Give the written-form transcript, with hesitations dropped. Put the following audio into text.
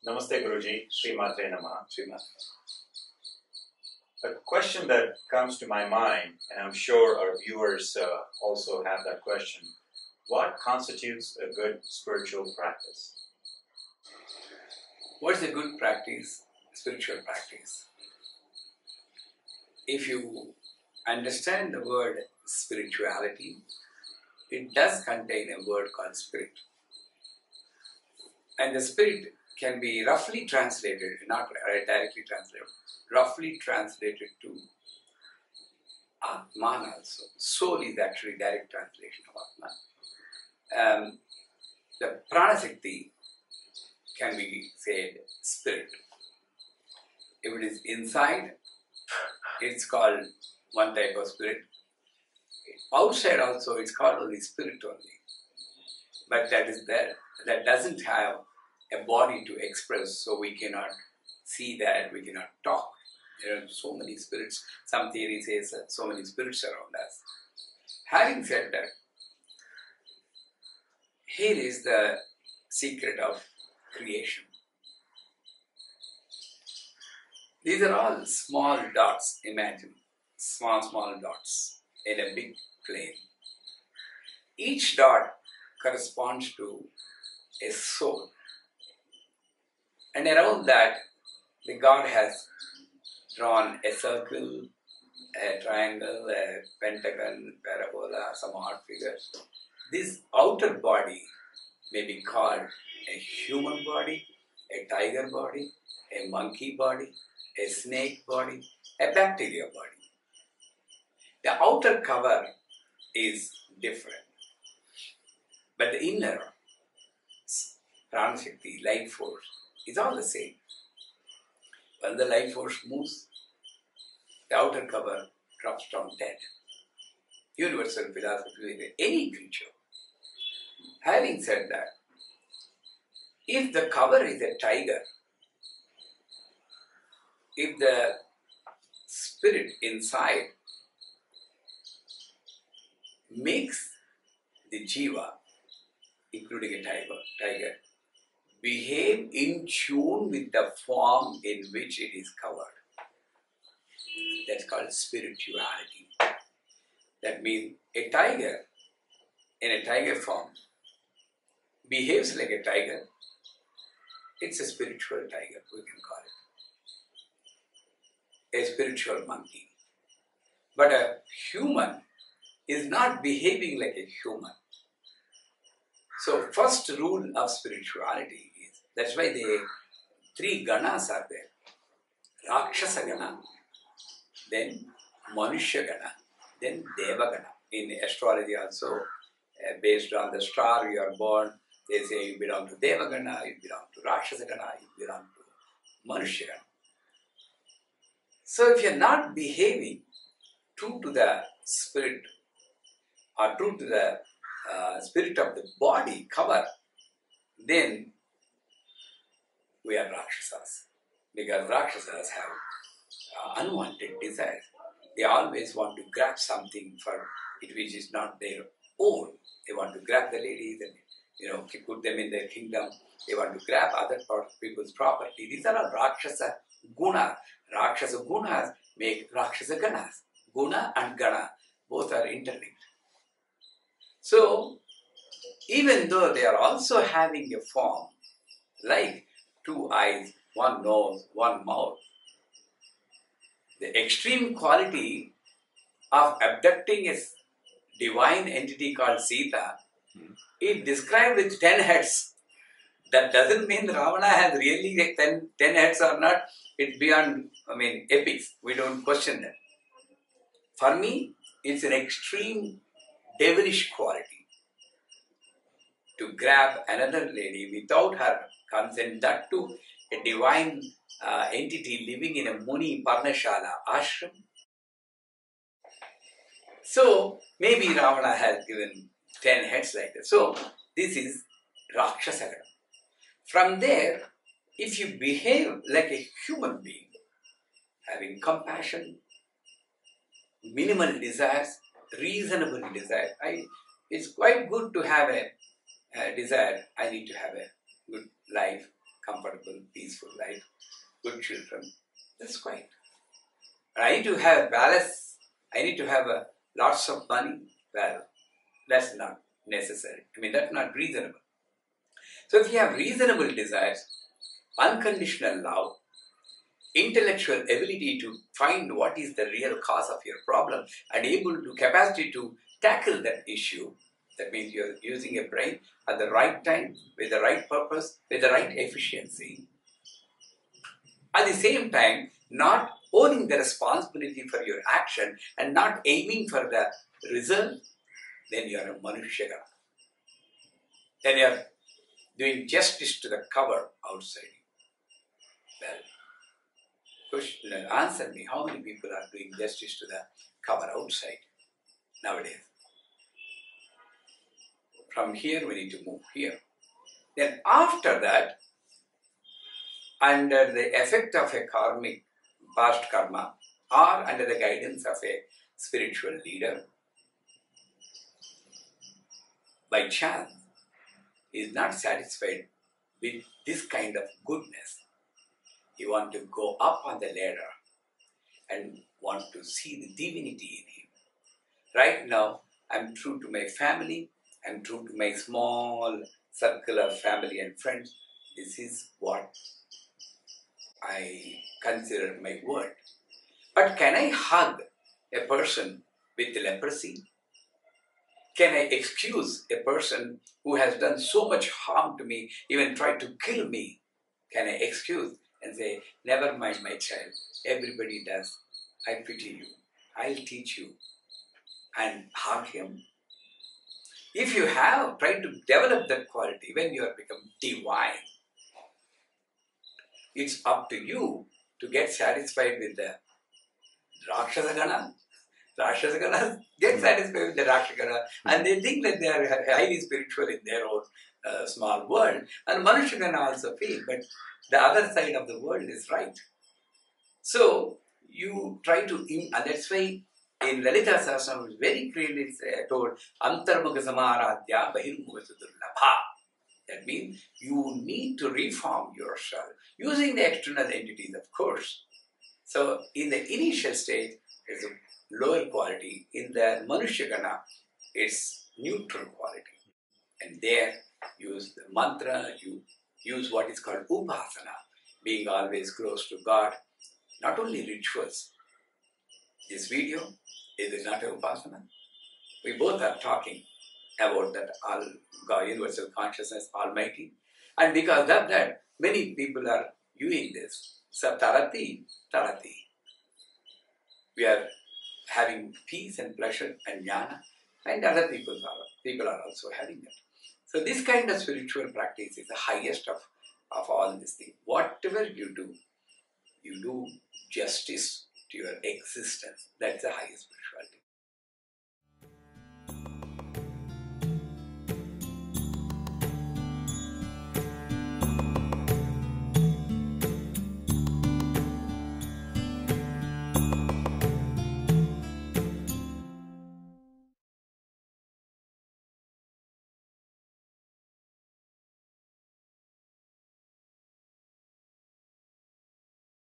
Namaste Guruji, Sri Maatre Namaha. Sri Maatre. A question that comes to my mind, and I'm sure our viewers also have that question, what constitutes a good spiritual practice? What is a good practice, spiritual practice? If you understand the word spirituality, it does contain a word called spirit. And the spirit can be roughly translated, not directly translated, roughly translated to Atman also. Soul is actually direct translation of Atman. The Pranashakti can be said spirit. If it is inside, it's called one type of spirit. Outside also, it's called only spirit only. But that is there. That doesn't have a body to express, so we cannot see that, we cannot talk. There are so many spirits. Some theory says that so many spirits around us. Having said that, here is the secret of creation. These are all small dots, imagine. Small dots in a big plane. Each dot corresponds to a soul. And around that, the God has drawn a circle, a triangle, a pentagon, parabola, some odd figures. This outer body may be called a human body, a tiger body, a monkey body, a snake body, a bacteria body. The outer cover is different, but the inner Pranashakti, life force, is all the same. When the life force moves, the outer cover drops down dead. Universal philosophy with any creature. Having said that, if the cover is a tiger, if the spirit inside makes the jiva, including a tiger, behave in tune with the form in which it is covered. That's called spirituality. That means a tiger in a tiger form behaves like a tiger. It's a spiritual tiger, we can call it. A spiritual monkey. But a human is not behaving like a human. So first rule of spirituality is, that's why the three ganas are there. Rakshasa gana, then Manushya gana, then Deva gana. In astrology also, based on the star you are born, they say you belong to Deva gana, you belong to Rakshasa gana, you belong to Manushya gana. So if you are not behaving true to the spirit, or true to the spirit of the body cover, then we are Rakshasas. Because Rakshasas have unwanted desires. They always want to grab something for it which is not their own. They want to grab the ladies and put them in their kingdom. They want to grab other people's property. These are all Rakshasa Gunas. Rakshasa Gunas make Rakshasa Ganas. Guna and Gana, both are interlinked. So, even though they are also having a form, like two eyes, one nose, one mouth, the extreme quality of abducting a divine entity called Sita is described with 10 heads. That doesn't mean Ravana has really 10 heads or not. It's beyond, epics. We don't question that. For me, it's an extreme devilish quality to grab another lady without her consent, that too a divine entity living in a Muni Parnashala ashram. So maybe Ravana has given 10 heads like that. So this is Rakshasa. From there, if you behave like a human being, having compassion, minimal desires, reasonable desire, it's quite good to have a desire. I need to have a good life, comfortable, peaceful life, good children. That's quite. I need to have balance. I need to have lots of money. Well, that's not necessary. I mean, that's not reasonable. So if you have reasonable desires, unconditional love, intellectual ability to find what is the real cause of your problem and able to capacity to tackle that issue, that means you're using a brain at the right time, with the right purpose, with the right efficiency. At the same time, not owning the responsibility for your action and not aiming for the result, then you are a Manushyaga. Then you are doing justice to the cover outside. Well, question, answer me, how many people are doing justice to the cover outside nowadays? From here we need to move here. Then after that, under the effect of a karmic past karma or under the guidance of a spiritual leader, by chance, is not satisfied with this kind of goodness. You want to go up on the ladder and want to see the divinity in him. Right now, I'm true to my family, I'm true to my small circle of family and friends. This is what I consider my world. But can I hug a person with leprosy? Can I excuse a person who has done so much harm to me, even tried to kill me? Can I excuse and say, never mind my child, everybody does. I pity you, I'll teach you, and hug him? If you have tried to develop that quality when you have become divine, it's up to you to get satisfied with the Rakshasagana. Rakshasagana get satisfied with the Rakshasagana and they think that they are highly spiritual in their own small world. And Manushagana also feel, but the other side of the world is right. So you try to, and that's why in Lalita Sahasranam is very clearly told, Antarmukha Samaradhya Bahirmukha Sudurlabha. That means you need to reform yourself using the external entities, of course. So in the initial stage, it's a lower quality. In the Manushagana, it's neutral quality. And there, use the mantra, you use what is called upasana, being always close to God. Not only rituals. This video is not an upasana. We both are talking about that all God, universal consciousness, Almighty. And because of that, many people are doing this. So tarati. We are having peace and pleasure and jnana, and other people are also having that. So this kind of spiritual practice is the highest of all these things. Whatever you do justice to your existence. That's the highest spirituality.